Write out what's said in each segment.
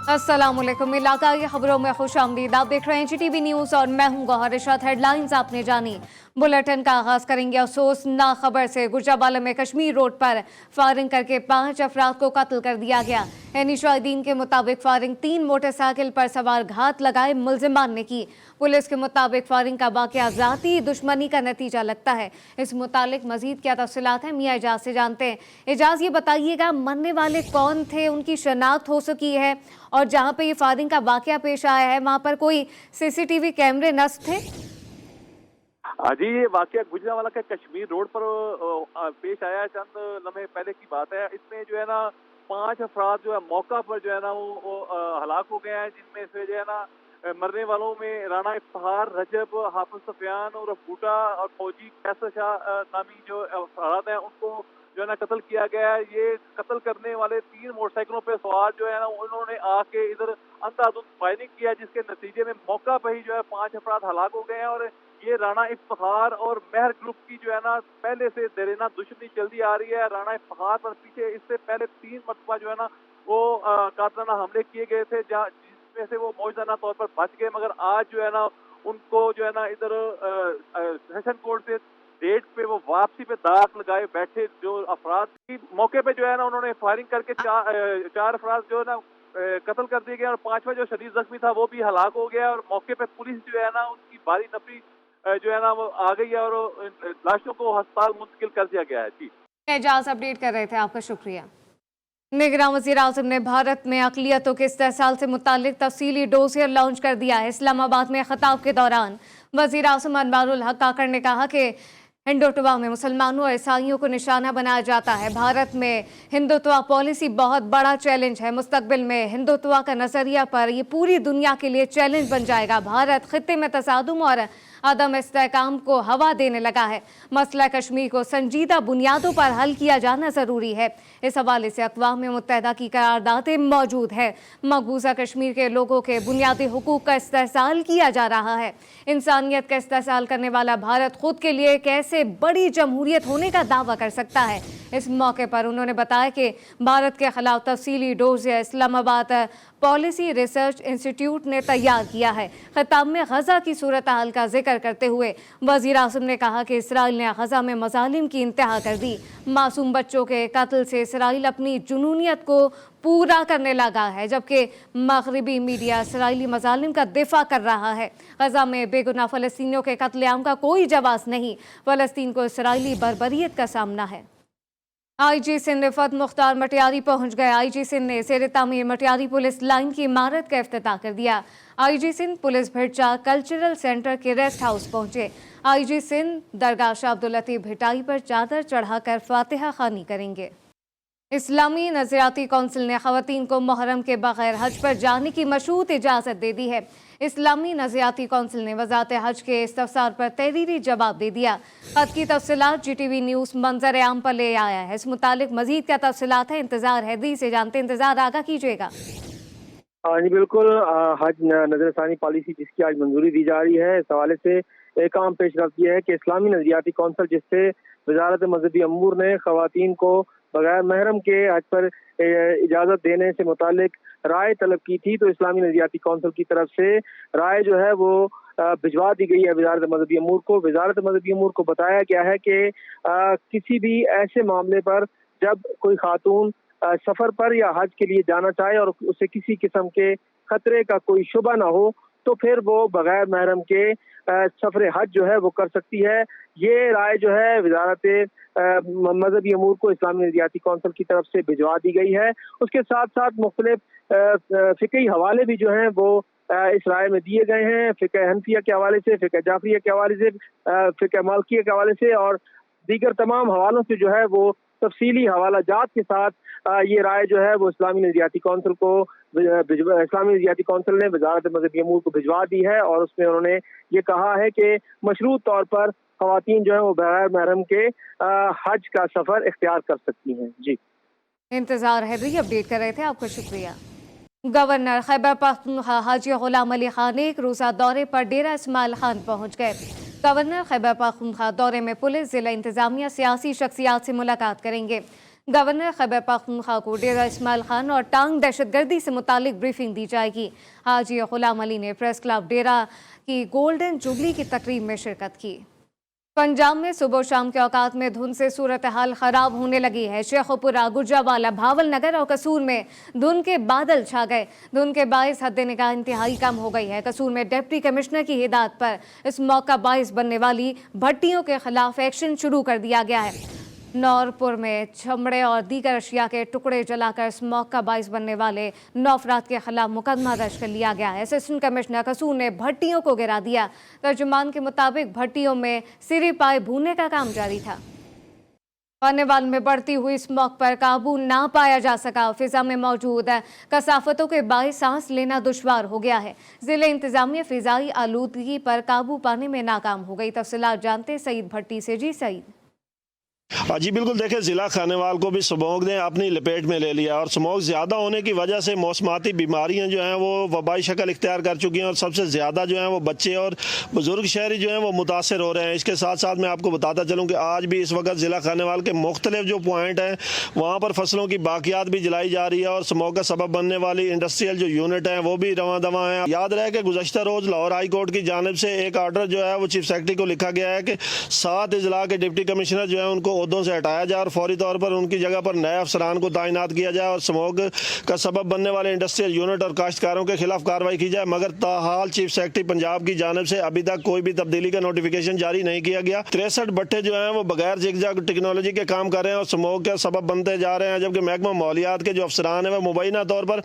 अस्सलामुअलैकुम। इलाकाई खबरों में खुश आमदीद। आप देख रहे हैं GTV न्यूज़ और मैं हूं गौहर इरशाद। हेडलाइंस आपने जानी। बुलेटिन का आगाज करेंगे अफसोसनाक खबर से। गुजरांवाला में कश्मीर रोड पर फायरिंग करके 5 अफराद को कत्ल कर दिया गया। एनी शाहिदीन के मुताबिक फायरिंग 3 मोटरसाइकिल पर सवार घात लगाए मुलजिमान ने की। पुलिस के मुताबिक फायरिंग का वाकया ज़ाती दुश्मनी का नतीजा लगता है। इस मुतालिक मजीद क्या तफसीलात हैं, मियाँ एजाज से जानते हैं। एजाज, ये बताइएगा मरने वाले कौन थे, उनकी शनाख्त हो सकी है, और जहाँ पे ये फायरिंग का वाकया पेश आया है वहाँ पर कोई CCTV कैमरे नस्ब थे? जी, ये वाकया गुजरांवाला के कश्मीर रोड पर पेश आया है। चंद लम्हे पहले की बात है। इसमें जो है ना 5 अफराद जो है मौका पर जो है ना वो हलाक हो गए हैं, जिनमें से जो है ना मरने वालों में राणा इफ्तिखार, रजब, हाफिज सफियान और बूटा और फौजी कैसर शाह नामी जो अफराद हैं उनको जो है ना कत्ल किया गया है। ये कत्ल करने वाले 3 मोटरसाइकिलों पे सवार जो है ना उन्होंने आके इधर अंधाधुंध फायरिंग किया, जिसके नतीजे में मौका पर ही जो है 5 अफराद हलाक हो गए हैं। और ये राणा इफ्तिखार और मेहर ग्रुप की जो है ना पहले से देरीना दुश्मनी चलती आ रही है। राणा इफ्तिखार पर पीछे इससे पहले 3 मरतबा जो है ना वो कातलाना हमले किए गए थे, जिसमें से वो मौजूदा तौर पर बच गए, मगर आज जो है ना उनको जो है ना इधर सेशन कोर्ट से डेट पे वो वापसी पे दाग लगाए बैठे जो अफराद की मौके पे जो है ना उन्होंने फायरिंग करके 4 अफराद जो है ना कत्ल कर दिए गए, और 5वां जो शदीद जख्मी था वो भी हलाक हो गया। और मौके पे पुलिस जो है ना उनकी भारी नफरी जो है ना वो आ गई है और लाशों को अस्पताल मुंतकिल कर दिया गया है। जी, एजाज अपडेट कर रहे थे, आपका शुक्रिया। निगरान वज़ीर आज़म ने भारत में अक़लियतों के इस्तेहसाल से मुतालिक तफसीली डोसियर लॉन्च कर दिया है। इस्लामाबाद में खिताब के दौरान वज़ीर आज़म अनवारुल हक काकड़ ने कहा कि हिंदुत्व में मुसलमानों और ईसाइयों को निशाना बनाया जाता है। भारत में हिंदुत्व पॉलिसी बहुत बड़ा चैलेंज है। मुस्तकबिल में हिंदुत्व का नज़रिया पर ये पूरी दुनिया के लिए चैलेंज बन जाएगा। भारत खित्ते में तसादुम और अदम इस्तेहकाम को हवा देने लगा है। मसला कश्मीर को संजीदा बुनियादों पर हल किया जाना ज़रूरी है। इस हवाले से अक़वाम मुत्तहिदा की करारदादें मौजूद है। मकबूजा कश्मीर के लोगों के बुनियादी हुकूक का इस्तेहसाल किया जा रहा है। इंसानियत का इस्तेहसाल करने वाला भारत खुद के लिए कैसे बड़ी जमहूरियत होने का दावा कर सकता है। इस मौके पर उन्होंने बताया कि भारत के खिलाफ तफसीली डोज़िया इस्लामाबाद पॉलिसी रिसर्च इंस्टीट्यूट ने तैयार किया है। खिताब में गजा की सूरत हाल का जिक्र करते हुए वज़ीर आज़म ने कहा कि इसराइल ने गजा में मज़ालिम की इंतहा कर दी। मासूम बच्चों के कत्ल से इसराइल अपनी जुनूनियत को पूरा करने लगा है, जबकि मगरबी मीडिया इसराइली मज़ालिम का दिफा कर रहा है। गजा में बेगुनाह फ़लस्तीनियों के कत्लेआम का कोई जवाब नहीं। फ़लस्तीन को इसराइली बर्बरियत का सामना है। IG सिंध रिफत मुख्तार मटियारी पहुंच गए। IG सिंध ने ज़ेर तामीर मटियारी पुलिस लाइन की इमारत का इफ्तिताह कर दिया। IG सिंध पुलिस भिरचा कल्चरल सेंटर के रेस्ट हाउस पहुंचे। IG सिंध दरगाह शाह अब्दुल लतीफ़ भिटाई पर चादर चढ़ाकर फातिहा खानी करेंगे। इस्लामी नज़रियाती कौंसिल ने ख़वातीन को मुहर्रम के बगैर हज पर जाने की मशरूत इजाज़त दे दी है। इस्लामी नज़रियाती कौंसिल ने वज़ारत हज के इस्तफसार पर तहरीरी जवाब दे दिया। खत की तफसीलात GTV न्यूज़ मंजर आम पर ले आया है। इस मुतालिक मज़ीद क्या तफसीलात है, इंतज़ार हैदरी से जानते। इंतज़ार आगा कीजिएगा। हाँ जी बिल्कुल, हज नजरसानी पॉलिसी जिसकी आज मंजूरी दी जा रही है, इस हवाले से एक आम पेशरफ ये है कि इस्लामी नजरियाती कौंसिल, जिससे वजारत मजहबी अमूर ने खवातीन को बगैर महरम के हज पर इजाज़त देने से मुतालिक राय तलब की थी, तो इस्लामी नजरियाती कौंसिल की तरफ से राय जो है वो भिजवा दी गई है वजारत मजहबी अमूर को। वजारत मजहबी अमूर को बताया गया है कि किसी भी ऐसे मामले पर जब कोई खातून सफर पर या हज के लिए जाना चाहे और उसे किसी किस्म के खतरे का कोई शुबा ना हो, तो फिर वो बगैर महरम के सफर हज जो है वो कर सकती है। ये राय जो है वजारत मजहबी अमूर को इस्लामी नजरियाती कौंसिल की तरफ से भिजवा दी गई है। उसके साथ साथ मुख्तलिफ फ़िक़ही हवाले भी जो हैं वो इस राय में दिए गए हैं। फ़िक़ह हनफिया के हवाले से, फ़िक़ह जाफरिया के हवाले से, फ़िक़ह मालिकिया के हवाले से और दीगर तमाम हवालों से जो है वो तफसीली हवाला जात के साथ ये राय जो है वो इस्लामी नजरियाती कौंसिल को इस्लामी नजरियाती कौंसिल ने वजारत मजहबी अमूर को भिजवा दी है। और उसमें उन्होंने ये कहा है कि मशरूत तौर पर खवातीन जो है वो बगैर महरम के हज का सफर इख्तियार कर सकती हैं। जी, इंतजार है, अपडेट कर रहे थे, आपका शुक्रिया। गवर्नर खैबर पख्तूनख्वा हाजी गुलाम अली खान एक रोज़ा दौरे पर डेरा इस्माइल खान पहुंच गए। गवर्नर खैबर पख्तूनख्वा दौरे में पुलिस, जिला इंतजामिया, सियासी शख्सियात से मुलाकात करेंगे। गवर्नर खैबर पख्तूनख्वा को डेरा इस्माइल खान और टांग दहशतगर्दी से मुतालिक ब्रीफिंग दी जाएगी। हाजी गुलाम अली ने प्रेस क्लब डेरा की गोल्डन जुबली की तकरीब में शिरकत की। पंजाब में सुबह शाम के औकात में धुंध से सूरत हाल खराब होने लगी है। शेखुपुरा, गुजरावाला, भावल नगर और कसूर में धुंध के बादल छा गए। धुंध के बायस हद निगाह इंतहाई कम हो गई है। कसूर में डिप्टी कमिश्नर की हिदायत पर इस मौका बायस बनने वाली भट्टियों के खिलाफ एक्शन शुरू कर दिया गया है। नौरपुर में चमड़े और दीगर अशिया के टुकड़े जलाकर स्मोक का बाइस बनने वाले 9 अफराद के खिलाफ मुकदमा दर्ज कर लिया गया है। असिस्टेंट कमिश्नर कसूर ने भट्टियों को गिरा दिया। तर्जुमान के मुताबिक भट्टियों में सिरी पाए भूनने का काम जारी था। कार्निवाल में बढ़ती हुई स्मोक पर काबू ना पाया जा सका। फिजा में मौजूद कसाफतों के बाइस सांस लेना दुश्वार हो गया है। जिले इंतजामिया फिजाई आलूदगी पर काबू पाने में नाकाम हो गई। तफसीलात जानते सईद भट्टी से। जी सईद। जी बिल्कुल, देखें ज़िला खानेवाल को भी स्मोक ने अपनी लपेट में ले लिया और स्मोक ज़्यादा होने की वजह से मौसमाती बीमारियां जो हैं वो वबाई शक्ल इख्तियार कर चुकी हैं और सबसे ज़्यादा जो हैं वो बच्चे और बुज़ुर्ग शहरी जो हैं वो मुतासर हो रहे हैं। इसके साथ साथ मैं आपको बताता चलूँ कि आज भी इस वक्त ज़िला खानेवाल के मुख्तलिफ जो पॉइंट हैं वहाँ पर फसलों की बाकियात भी जलाई जा रही है और स्मोक का सबब बनने वाली इंडस्ट्रियल जो यूनिट हैं वो भी रवां दवां हैं। याद रहे कि गुज़श्ता रोज़ लाहौर हाई कोर्ट की जानिब से एक आर्डर जो है वो चीफ सेक्रेटरी को लिखा गया है कि 7 अजला के डिप्टी कमिश्नर जो है उनको ओहदों से हटाया जाए और फौरी तौर पर उनकी जगह पर नए अफसरान को तैनात किया जाए और स्मोक का सबब बनने वाले इंडस्ट्रियल यूनिट और काश्तकारों के खिलाफ कार्रवाई की जाए। मगर ताहाल चीफ सेक्रेटरी पंजाब की जानिब से अभी तक कोई भी तब्दीली का नोटिफिकेशन जारी नहीं किया गया। 63 भट्टे जो हैं वो बगैर जिगजैग टेक्नोलॉजी के काम कर रहे हैं और स्मोक का सबब बनते जा रहे हैं, जबकि महकमा मालियात के जो अफसरान हैं वो मुबैना तौर पर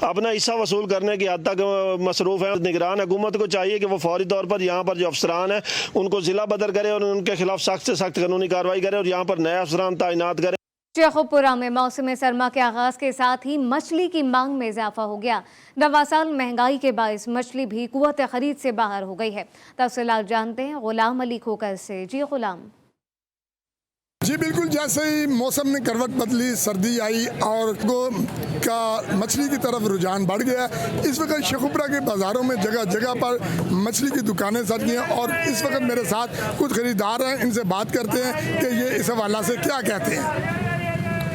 अपना हिस्सा वसूल करने की हद तक मसरूफ है। निगरान हुकूमत को चाहिए कि वो फौरी तौर पर यहाँ पर जो अफसरान हैं उनको जिला बदर करे और उनके खिलाफ सख्त से सख्त कानूनी कार्रवाई करे और यहाँ पर नए अफसरान तैनात करे। शेखुपुरा में मौसम सरमा के आगाज के साथ ही मछली की मांग में इजाफा हो गया। नवा साल महंगाई के बायस मछली भी कुव्वत खरीद से बाहर हो गई है। तफसीलात जानते हैं गुलाम अली खोकर से। जी गुलाम। जी बिल्कुल, जैसे ही मौसम ने करवट बदली, सर्दी आई और का मछली की तरफ रुझान बढ़ गया। इस वक्त शेखुपुरा के बाज़ारों में जगह जगह पर मछली की दुकानें सज गई हैं और इस वक्त मेरे साथ कुछ ख़रीदार हैं, इनसे बात करते हैं कि ये इस हवाला से क्या कहते हैं।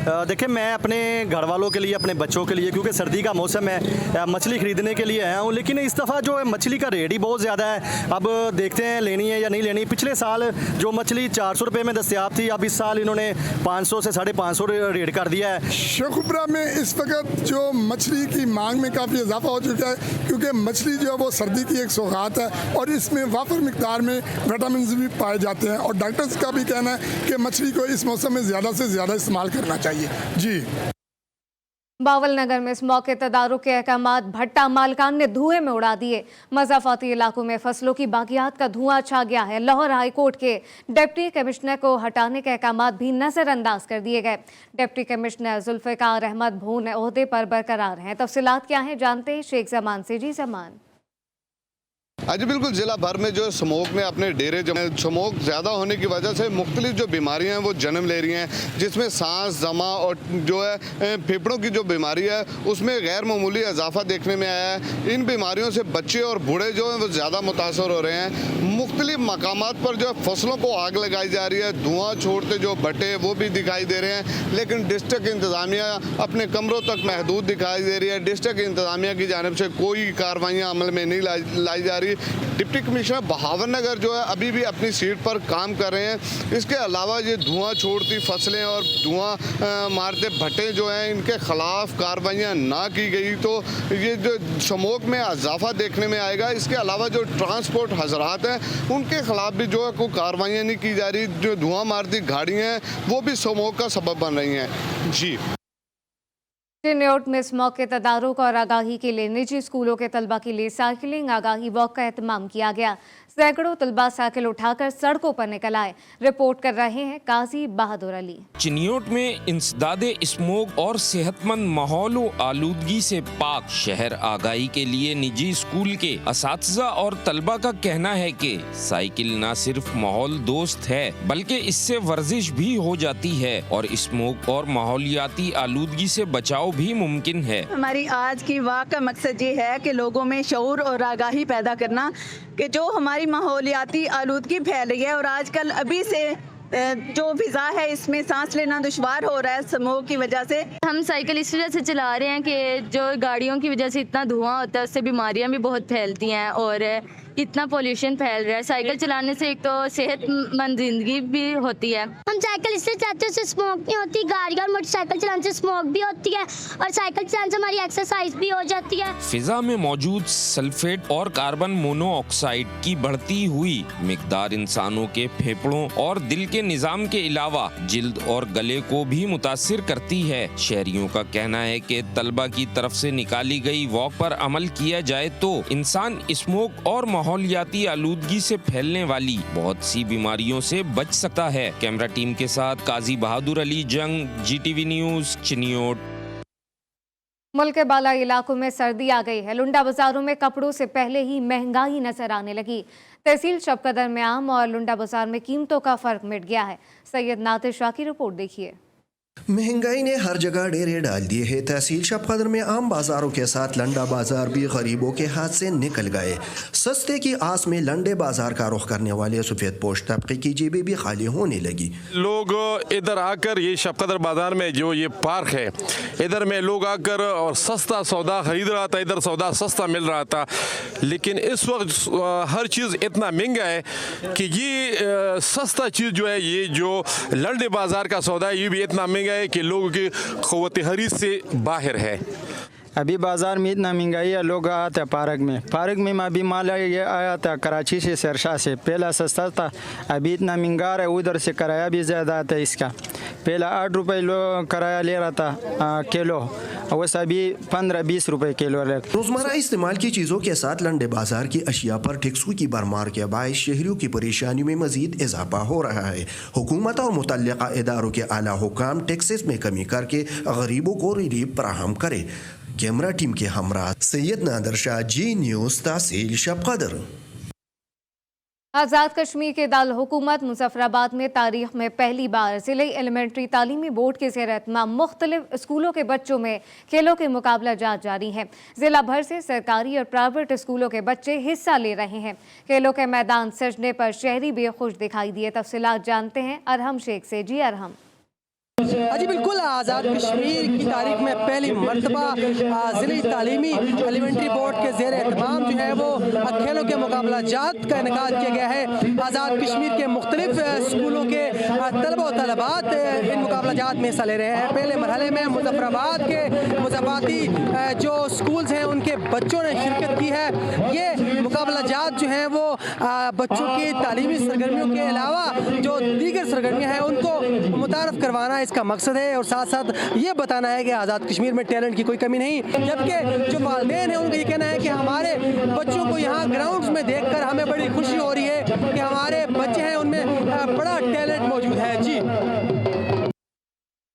देखिए, मैं अपने घर वालों के लिए, अपने बच्चों के लिए, क्योंकि सर्दी का मौसम है, मछली ख़रीदने के लिए आया हूँ, लेकिन इस दफ़ा जो है मछली का रेट ही बहुत ज़्यादा है। अब देखते हैं लेनी है या नहीं लेनी। पिछले साल जो मछली 400 रुपये में दस्तयाब थी, अब इस साल इन्होंने 500 से 550 रेट कर दिया है। शेखुपुरा में इस वक्त जो मछली की मांग में काफ़ी इजाफा हो चुका है, क्योंकि मछली जो है वो सर्दी की एक सौगात है और इसमें वाफर मिकदार में विटामिन भी पाए जाते हैं और डॉक्टर्स का भी कहना है कि मछली को इस मौसम में ज़्यादा से ज़्यादा इस्तेमाल करना चाहिए। जी। बावल नगर में स्मोक के तदारुक के अहकामात भट्टा मालकान ने धुएं में उड़ा दिए। मज़ाफ़ाती इलाकों में फसलों की बाकियात का धुआं छा गया है। लाहौर हाई कोर्ट के डिप्टी कमिश्नर को हटाने के अहकामात भी नज़रअंदाज कर दिए गए। डिप्टी कमिश्नर जुल्फ़िकार अहमद भून ओहदे पर बरकरार हैं। तफसीलात क्या हैं जानते हैं शेख जमान से। जी जमान। आज बिल्कुल ज़िला भर में जो स्मोक ने अपने डेरे स्मोक ज़्यादा होने की वजह से मुख्तलिफ जो बीमारियां हैं वो जन्म ले रही हैं, जिसमें सांस जमा और जो है फेफड़ों की जो बीमारी है उसमें गैर मामूली इजाफा देखने में आया है। इन बीमारियों से बच्चे और बूढ़े जो हैं वो ज़्यादा मुतासर हो रहे हैं। मुख्तलिफ मकामात पर जो फसलों को आग लगाई जा रही है, धुआँ छोड़ते जो भट्टे वो भी दिखाई दे रहे हैं, लेकिन डिस्ट्रिक्ट इंतज़ामिया अपने कमरों तक महदूद दिखाई दे रही है। डिस्ट्रिक्ट इंतज़ामिया की जानिब से कोई कार्रवाइयाँ अमल में नहीं लाई जा रही। डिप्टी कमिश्नर बहावर नगर जो है अभी भी अपनी सीट पर काम कर रहे हैं। इसके अलावा ये धुआं छोड़ती फसलें और धुआं मारते भट्टे जो हैं इनके खिलाफ कार्रवाइयाँ ना की गई तो ये जो स्मोक में इजाफा देखने में आएगा। इसके अलावा जो ट्रांसपोर्ट हजरात हैं उनके खिलाफ भी जो है कोई कार्रवाइयाँ नहीं की जा रही। जो धुआं मारती गाड़ियाँ हैं वो भी स्मोक का सबब बन रही हैं। जी। चिन्योट में स्मोक के तदारुक और आगाही के लिए निजी स्कूलों के तलबा के लिए साइकिलिंग आगाही वॉक का एहतमाम किया गया। सैकड़ों तलबा साइकिल उठाकर सड़कों पर निकल आए। रिपोर्ट कर रहे हैं काजी बहादुर अली। चिन्योट में इंसदादे स्मोक और सेहतमंद माहौल व आलूदगी से पाक शहर आगाही के लिए निजी स्कूल के असातिज़ा और तलबा का कहना है कि साइकिल न सिर्फ माहौल दोस्त है बल्कि इससे वर्जिश भी हो जाती है और स्मोक और माहौलियाती आलूदगी से बचाव भी मुमकिन है। हमारी आज की वॉक का मकसद ये है कि लोगों में शऊर और आगाही पैदा करना कि जो हमारी माहौलियाती आलूदगी फैल रही है और आजकल अभी से जो फिजा है इसमें सांस लेना दुश्वार हो रहा है स्मोक की वजह से। हम साइकिल इस वजह से चला रहे हैं कि जो गाड़ियों की वजह से इतना धुआं होता है उससे बीमारियां भी बहुत फैलती हैं और इतना पोल्यूशन फैल रहा है। साइकिल चलाने से एक तो सेहतमंद जिंदगी भी होती है। हम साइकिल इसलिए चलाते हैं उससे स्मोक नहीं होती, गाड़ी और मोटरसाइकिल चलाने से स्मोक भी होती है और साइकिल चलाने से हमारी एक्सरसाइज भी हो जाती है। फिजा में मौजूद सल्फेट और कार्बन मोनोऑक्साइड की बढ़ती हुई मिकदार इंसानों के फेफड़ों और दिल के निजाम के अलावा जिल्द और गले को भी मुतासिर करती है। शहरियों का कहना है कि तलबा की तरफ से निकाली गई वॉक पर अमल किया जाए तो इंसान स्मोक और माहौलियाती आलूदगी से फैलने वाली बहुत सी बीमारियों से बच सकता है। कैमरा टीम के साथ काजी बहादुर अली जंग, GTV न्यूज, चिनियोट। मुल्क के बाला इलाकों में सर्दी आ गई है। लुंडा बाजारों में कपड़ों से पहले ही महंगाई नजर आने लगी। तहसील शबकदर में आम और लुंडा बाजार में कीमतों का फर्क मिट गया है। सैयद नादिर शाह की रिपोर्ट देखिए। महंगाई ने हर जगह डेरे डाल दिए हैं। तहसील शबकदर में आम बाजारों के साथ लंडा बाजार भी गरीबों के हाथ से निकल गए। सस्ते की आस में लंडे बाजार का रुख करने वाले सफेद पोश तबके की जेबें भी खाली होने लगी। लोग इधर आकर ये शबकदर बाजार में जो ये पार्क है, इधर में लोग आकर और सस्ता सौदा खरीद रहा था। इधर सौदा सस्ता मिल रहा था, लेकिन इस वक्त हर चीज़ इतना महंगा है कि ये सस्ता चीज़ जो है, ये जो लंडे बाजार का सौदा है, ये भी इतना महंगा है कि लोगों की क़ुव्वत खरीद से बाहर है। अभी बाज़ार में इतना महंगाई है, लोग आते हैं पार्क में अभी माल ये आया था कराची से, सरशाह से। पहला सस्ता था, अभी इतना महंगा है। उधर से किराया भी ज़्यादा आता है इसका। पहला 8 रुपये किराया ले रहा था किलो, वैसे अभी 15-20 रुपये किलो है। रोज़मर्रा इस्तेमाल की चीज़ों के साथ लंडे बाजार की अशिया पर टैक्सों की भरमार के बायस शहरियों की परेशानियों में मजीद इजाफा हो रहा है। हुकूमत और मुतल्लिका इदारों के आला हुकाम टैक्सेस में कमी करके गरीबों को रिलीफ फराहम करे। कैमरा टीम के हमरा सैयद नादिर शाह, जी न्यूज़, तहसील शबकदर। आज़ाद कश्मीर के दारुल हुकूमत मुजफ्फराबाद में तारीख में पहली बार ज़िले एलिमेंट्री तालीमी बोर्ड के ज़ेर एहतमाम मुख्तलिफ स्कूलों के बच्चों में खेलों के मुकाबला जारी हैं। ज़िला भर से सरकारी और प्राइवेट स्कूलों के बच्चे हिस्सा ले रहे हैं। खेलों के मैदान सजने पर शहरी भी खुश दिखाई दिए। तफसीलात जानते हैं अरहम शेख से। जी अरहम। जी बिल्कुल, आज़ाद कश्मीर की तारीख में पहली मरतबा ज़िली तालीमी एलिमेंट्री बोर्ड के ज़ेर एहतमाम जो है वो खेलों के मुकाबला जात का इनेकाद किया गया है। आज़ाद कश्मीर के मुख्तलिफ स्कूलों के तलबा व तलबात इन मुकाबला जात में हिस्सा ले रहे हैं। पहले मरहले में मुजफ्फराबाद के मुज़फ़्फ़राती जो स्कूल्स हैं उनके बच्चों ने शिरकत की है। ये मुकाबला जात जो हैं वो बच्चों की तालीमी सरगर्मियों के अलावा जो दीगर सरगर्मियाँ हैं उनको मुतारफ़ करवाना इसका मकसद है, और साथ साथ ये बताना है कि आज़ाद कश्मीर में टैलेंट की कोई कमी नहीं। जबकि जो वालिदैन हैं उनका ये कहना है कि हमारे बच्चों को यहाँ ग्राउंड्स में देखकर हमें बड़ी खुशी हो रही है कि हमारे बच्चे हैं उनमें बड़ा टैलेंट मौजूद है। जी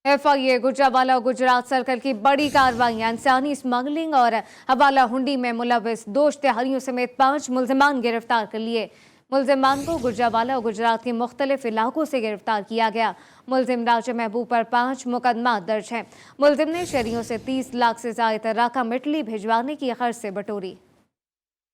FIA गुजरावाला और गुजरात सर्कल की बड़ी कार्रवाइयां। इंसानी स्मगलिंग और हवाला हुंडी में मुलविस 2 इश्तिहारियों समेत 5 मुल्जिमान गिरफ्तार कर लिए। मुल्जिमान को गुजरावाला और गुजरात के मुख्तलिफ इलाकों से गिरफ्तार किया गया। मुल्जिम राजा महबूब पर 5 मुकदमा दर्ज हैं। मुल्जिम ने शहरियों से 30 लाख से ज़ायद रकम इटली भिजवाने की गर्ज से बटोरी।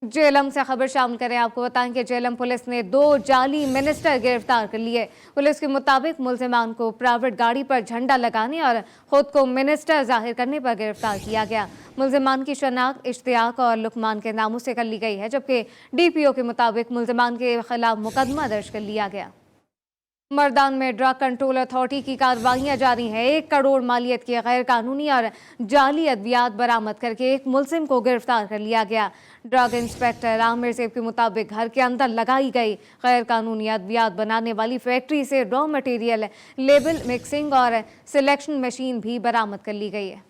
जेलम से खबर शामिल करें। आपको बताएं कि जेलम पुलिस ने 2 जाली मिनिस्टर गिरफ्तार कर लिए। पुलिस के मुताबिक मुल्जिमान को प्राइवेट गाड़ी पर झंडा लगाने और खुद को मिनिस्टर जाहिर करने पर गिरफ्तार किया गया। मुल्जिमान की शनाख्त इश्तियाक और लुकमान के नामों से कर ली गई है, जबकि DPO के मुताबिक मुल्जिमान के खिलाफ मुकदमा दर्ज कर लिया गया। मर्दान में ड्रग कंट्रोल अथॉरिटी की कार्रवाइयां जारी हैं। 1 करोड़ मालियत के गैर कानूनी और जाली अद्वियात बरामद करके एक मुल्जिम को गिरफ्तार कर लिया गया। ड्रग इंस्पेक्टर आमिर सेब के मुताबिक घर के अंदर लगाई गई गैर कानूनी अद्वियात बनाने वाली फैक्ट्री से रॉ मटेरियल, लेबल, मिक्सिंग और सिलेक्शन मशीन भी बरामद कर ली गई है।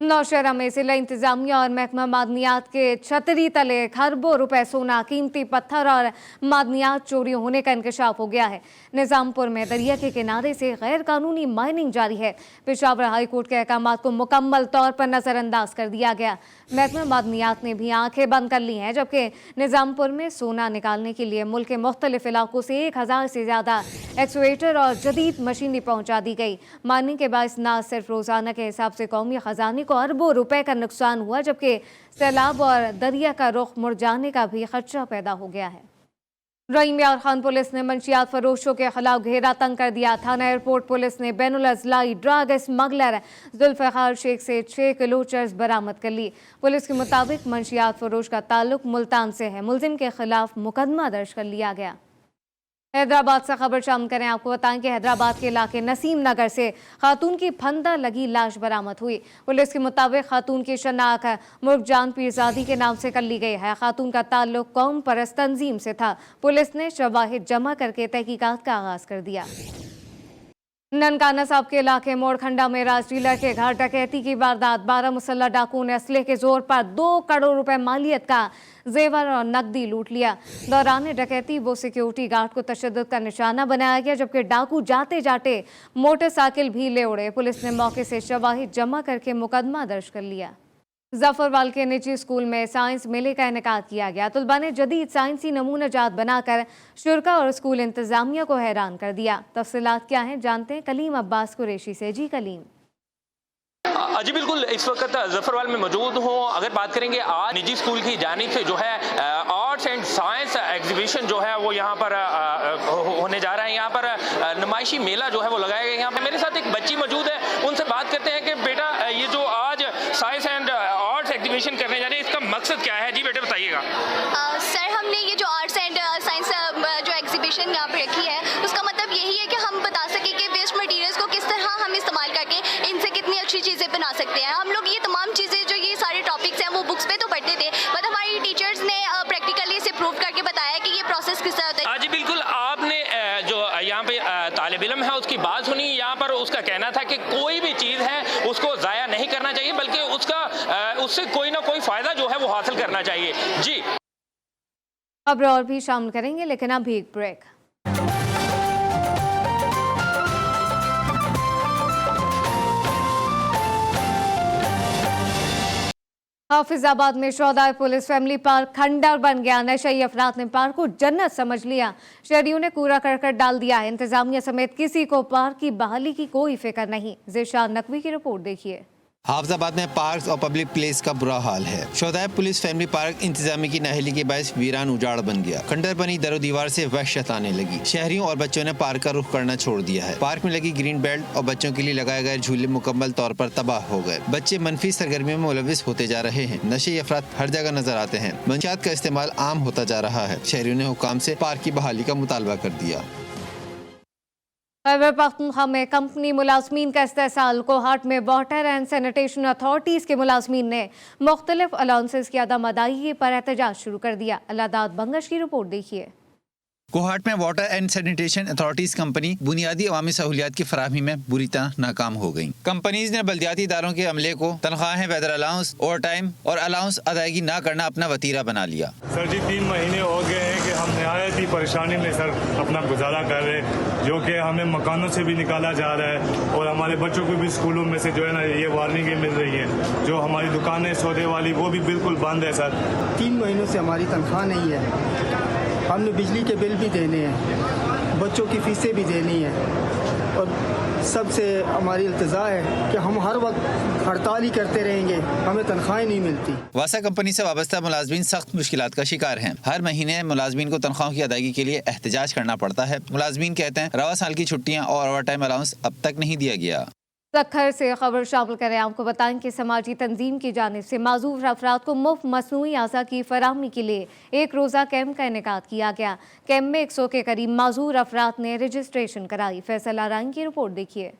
नौशहरा में जिला इंतजामिया और महकमा मादनियात के छतरी तले खरबों रुपए सोना, कीमती पत्थर और मादनियात चोरी होने का इंकशाफ हो गया है। निज़ामपुर में दरिया के किनारे से गैर कानूनी माइनिंग जारी है। पेशावर हाई कोर्ट के अहकामात को मुकम्मल तौर पर नज़रअंदाज कर दिया गया। महकमा मादनियात ने भी आंखें बंद कर ली हैं, जबकि निज़ामपुर में सोना निकालने के लिए मुल्क के मुख्तलिफ इलाकों से 1000 से ज़्यादा एक्सवेटर और जदीद मशीनरी पहुँचा दी गई। माइनिंग के बायस न सिर्फ रोज़ाना के हिसाब से कौमी ख़जाने को अरबों रुपए का नुकसान हुआ, जबकि सैलाब और दरिया का रुख मुड़ जाने का भी खदशा पैदा हो गया है। रहीम खान पुलिस ने मंशियात फरोशों के खिलाफ घेरा तंग कर दिया। थाना एयरपोर्ट पुलिस ने बैनुल अजलाई ड्रग स्मगलर जुल्फिकार शेख से 6 किलो चर्स बरामद कर ली। पुलिस के मुताबिक मंशियात फरोश का ताल्लुक मुल्तान से है। मुलजिम के खिलाफ मुकदमा दर्ज कर लिया गया। हैदराबाद से खबर शामिल करें। आपको बताएं कि हैदराबाद के इलाके नसीम नगर से खातून की फंदा लगी लाश बरामद हुई। पुलिस के मुताबिक खातून की शनाख्त मुर्गजान पीरजादी के नाम से कर ली गई है। खातून का ताल्लुक कौम परस्त तंजीम से था। पुलिस ने शवाहिद जमा करके तहकीकात का आगाज कर दिया। ननकाना साहब के इलाके मोड़खंडा में राज डीलर के घर डकैती की वारदात। 12 मुसल्लह डाकुओं ने असले के जोर पर 2 करोड़ रुपए मालियत का जेवर और नकदी लूट लिया। दौरान डकैती वो सिक्योरिटी गार्ड को तशद्दुद का निशाना बनाया गया, जबकि डाकू जाते जाते मोटरसाइकिल भी ले उड़े। पुलिस ने मौके से शवाहिद जमा करके मुकदमा दर्ज कर लिया। जफरवाल के निजी स्कूल में साइंस मेले का इनेकाद किया गया। तलबा ने जदीद साइंसी नमूना जात बनाकर शुरा और स्कूल इंतजामिया को हैरान कर दिया। तफसीलात क्या हैं जानते हैं कलीम अब्बास कुरैशी से। जी कलीम। जी बिल्कुल, इस वक्त जफरवाल में मौजूद हूँ। अगर बात करेंगे आज निजी स्कूल की जानिब से जो है आर्ट्स एंड साइंस एग्जीबिशन जो है वो यहाँ पर होने जा रहा है। यहाँ पर नुमाइशी मेला जो है वो लगाया गया। यहाँ पर मेरे साथ एक बच्ची मौजूद है, उनसे बात करते हैं कि बेटा ये जो आज साइंस एंड आर्ट्स एग्जीबिशन करने जा रहे हैं, इसका मकसद क्या है? जी बेटे बताइएगा। सर, हमने ये जो आर्ट्स एंड साइंस जो एग्जीबिशन यहाँ पे रखी है, उसका मतलब यही है कि हम बता सकें कि वेस्ट मटेरियल्स को किस तरह हम इस्तेमाल करके इनसे कितनी अच्छी चीज़ें बना सकते हैं। हम लोग ये तमाम चीज़ें जो ये सारे टॉपिक्स हैं वो बुक्स पे तो पढ़ते थे, बट हमारी टीचर्स ने प्रैक्टिकली इसे प्रूव करके बताया कि ये प्रोसेस किस तरह होता है। जी बिल्कुल, आपने जो यहाँ पे तालिब इल्म है उसकी बात सुनी। यहाँ पर उसका कहना था कि कोई भी चीज़ है उसको ज़ाया नहीं करना चाहिए, बल्कि उससे कोई ना कोई फ़ायदा जो है वो हासिल करना चाहिए। जी खबर और भी शामिल करेंगे, लेकिन अभी एक ब्रेक। हाफिजाबाद में शोहदाए पुलिस फैमिली पार्क खंडर बन गया। नशई अफराद ने पार्क को जन्नत समझ लिया। शहरियों ने कूड़ा करकट डाल दिया है। इंतजामिया समेत किसी को पार्क की बहाली की कोई फिक्र नहीं। ज़िशान नकवी की रिपोर्ट देखिए। हाफिजाबाद में पार्क और पब्लिक प्लेस का बुरा हाल है। शोहदाए पुलिस फैमिली पार्क इंतजामी की नाहली के बायस वीरान उजाड़ बन गया। खंडर बनी दरो दीवार से वहशत आने लगी। शहरियों और बच्चों ने पार्क का रुख करना छोड़ दिया है। पार्क में लगी ग्रीन बेल्ट और बच्चों के लिए लगाए गए झूले मुकम्मल तौर पर तबाह हो गए। बच्चे मनफी सरगर्मियों में मुलविस होते जा रहे हैं। नशे अफराद हर जगह नजर आते हैं। मंशियात का इस्तेमाल आम होता जा रहा है। शहरियों ने हुकाम से पार्क की बहाली का मुतालबा कर दिया। खैबर पख्तूनख्वा में कंपनी मुलाजमीन का इस्तेसाल। कोहाट में वाटर एंड सैनिटेशन अथॉरिटीज़ के मुलाजमीन ने मुख्तलिफ अलाउंसेस की अदम अदायगी पर एहतजाज शुरू कर दिया। अल्लादाद बंगश की रिपोर्ट देखिए। कोहाट में water and sanitation authorities company बुनियादी अवामी सहूलियात की फराहमी में बुरी तरह नाकाम हो गई। कंपनीज ने बल्दियाती इदारों के अमले को तनख्वाहें, वेदर अलाउंस, ओवर टाइम और अलाउंस अदायगी न करना अपना वतीरा बना लिया। सर जी 3 महीने हो गए हैं कि हम नहायत ही परेशानी में सर अपना गुजारा कर रहे हैं, जो कि हमें मकानों से भी निकाला जा रहा है और हमारे बच्चों को भी स्कूलों में से जो है ना ये वार्निंगें मिल रही है। जो हमारी दुकानें सौदे वाली वो भी बिल्कुल बंद है सर। 3 महीनों से हमारी तनख्वाह नहीं है। हमने बिजली के बिल भी देने हैं, बच्चों की फीसें भी देनी है और सबसे हमारी इल्तिजा है कि हम हर वक्त हड़ताल ही करते रहेंगे, हमें तनख्वाहें नहीं मिलती। वासा कंपनी से वाबस्ता मुलाजमीन सख्त मुश्किलात का शिकार हैं। हर महीने मुलाजमीन को तनख्वाहों की अदायगी के लिए एहतजाज करना पड़ता है। मुलाजमीन कहते हैं रवा साल की छुट्टियां और ओवर टाइम अलाउंस अब तक नहीं दिया गया। सखर से खबर शामिल करें। आपको बताएं कि समाजी तंजीम की जानिब से माजूर अफराद को मुफ्त मसनूई आज़ा की फराहमी के लिए एक रोज़ा कैंप का इनेकाद किया गया। कैंप में 100 के करीब माजूर अफराद ने रजिस्ट्रेशन कराई। फैसल आराइन की रिपोर्ट देखिए।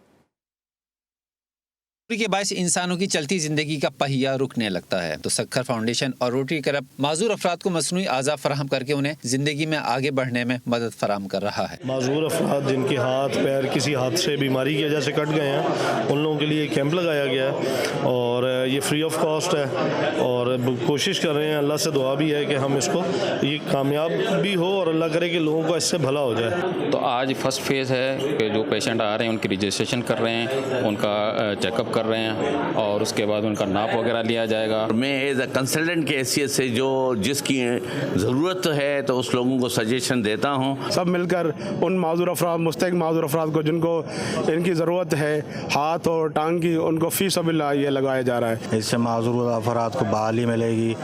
के बायस इंसानों की चलती जिंदगी का पहिया रुकने लगता है, तो सखर फाउंडेशन और रोटरी क्लब माजूर अफराद को मसनूई आज़ा फराहम करके उन्हें जिंदगी में आगे बढ़ने में मदद फराहम कर रहा है। माजूर अफराद जिनके हाथ पैर किसी हादसे बीमारी की वजह से कट गए हैं, उन लोगों के लिए कैंप लगाया गया है और ये फ्री ऑफ कॉस्ट है और कोशिश कर रहे हैं, अल्लाह से दुआ भी है कि हम इसको ये कामयाब भी हो और अल्लाह करे कि लोगों को इससे भला हो जाए। तो आज फर्स्ट फेज़ है कि जो पेशेंट आ रहे हैं उनकी रजिस्ट्रेशन कर रहे हैं, उनका चेकअप कर کر رہے ہیں اور اس کے بعد ان کا ناپ وغیرہ لیا جائے گا. میں ایز اے کنسلٹنٹ کی حیثیت سے جس کی ضرورت ہے تو اس لوگوں کو سجیشن دیتا ہوں. سب مل کر ان معذور افراد مستحق معذور افراد کو جن کو ان کی ضرورت ہے ہاتھ اور ٹانگ کی ان کو فی سبیل اللہ یہ لگایا جا رہا ہے. اس سے معذور افراد کو بحالی ملے گی.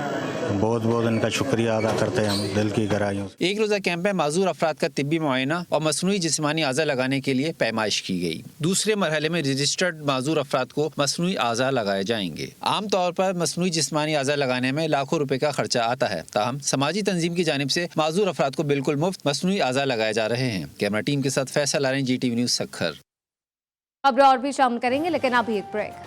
بہت بہت ان کا شکریہ ادا کرتے ہیں ہم دل کی گہرائیوں سے. ایک روزہ کیمپ میں معذور افراد کا طبی معائنہ اور مصنوعی جسمانی اعضاء لگانے کے لیے پیمائش کی گئی. دوسرے مرحلے میں رجسٹرڈ معذور افراد کو مصنوعی اعضاء لگائے جائیں گے. عام طور پر مصنوعی جسمانی اعضاء لگانے میں لاکھوں روپے کا خرچہ آتا ہے، تاہم سماجی تنظیم کی جانب سے معذور افراد کو بالکل مفت مصنوعی اعضاء لگائے جا رہے ہیں. کیمرہ ٹیم کے ساتھ Faisal Arain, G T V news, Sukkur. خبریں اور بھی شامل کریں گے لیکن ابھی ایک بریک.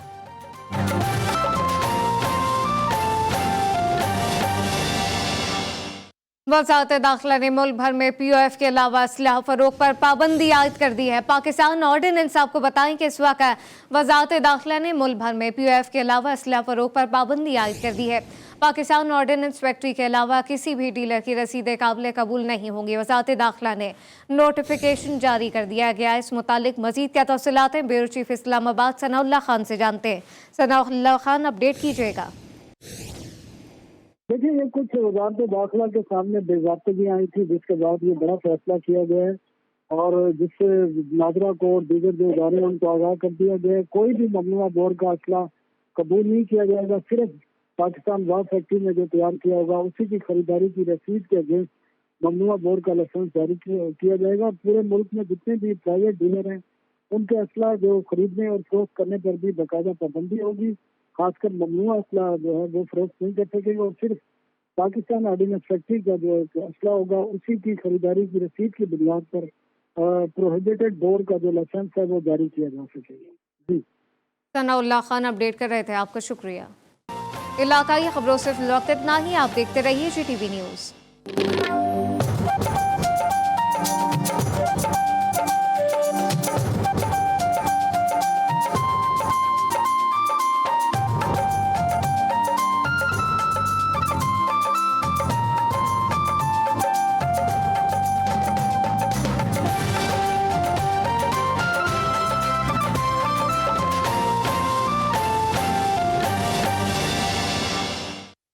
وزارت داخلہ نے ملک بھر میں پی او ایف کے علاوہ اسلحہ فروخت پر پابندی عائد کر دی ہے. پاکستان آرڈیننس آپ کو بتائیں کہ اس وقت وزارت داخلہ نے ملک بھر میں پی او ایف کے علاوہ اسلحہ فروخت پر پابندی عائد کر دی ہے. پاکستان آرڈیننس فیکٹری کے علاوہ کسی بھی ڈیلر کی رسیدیں قابل قبول نہیں ہوں گی. وزارت داخلہ نے نوٹیفیکیشن جاری کر دیا گیا. اس متعلق مزید کیا تفصیلات ہیں بیورو چیف اسلام آباد ثناء اللہ خان سے جانتے ہیں. ثناء اللہ خان، اپڈیٹ کیجیے گا. دیکھیں، یہ کچھ وزارت داخلہ کے سامنے بے ضابطگی آئی تھی جس کے بعد یہ بڑا فیصلہ کیا گیا ہے اور جس سے ناظرہ کو اور دیگر جو ادارے ہیں ان کو آگاہ کر دیا گیا ہے. کوئی بھی ممنوعہ بور کا اسلحہ قبول نہیں کیا جائے گا. صرف پاکستان وار فیکٹری میں جو تیار کیا ہوگا اسی کی خریداری کی رسید کے اگینسٹ ممنوعہ بور کا لائسنس جاری کیا جائے گا. پورے ملک میں جتنے بھی پرائیویٹ ڈیلر ہیں ان کے اسلحہ جو خریدنے اور فروخت کرنے پر بھی باقاعدہ پابندی ہوگی. خاص کر ممنوعہ اسلحہ جو ہے وہ فروخت نہیں کر سکے گا اور صرف پاکستان آرڈیننس فیکٹری کا جو اسلحہ ہوگا اسی کی خریداری کی رسید کی بنیاد پر پروہیبیٹڈ بور کا جو لائسنس ہے وہ جاری کیا جا سکے گا. جی، ثناء اللہ خان اپڈیٹ کر رہے تھے. آپ کا شکریہ. علاقائی خبروں سے فی الوقت اتنا ہی. آپ دیکھتے رہیے جی ٹی وی نیوز.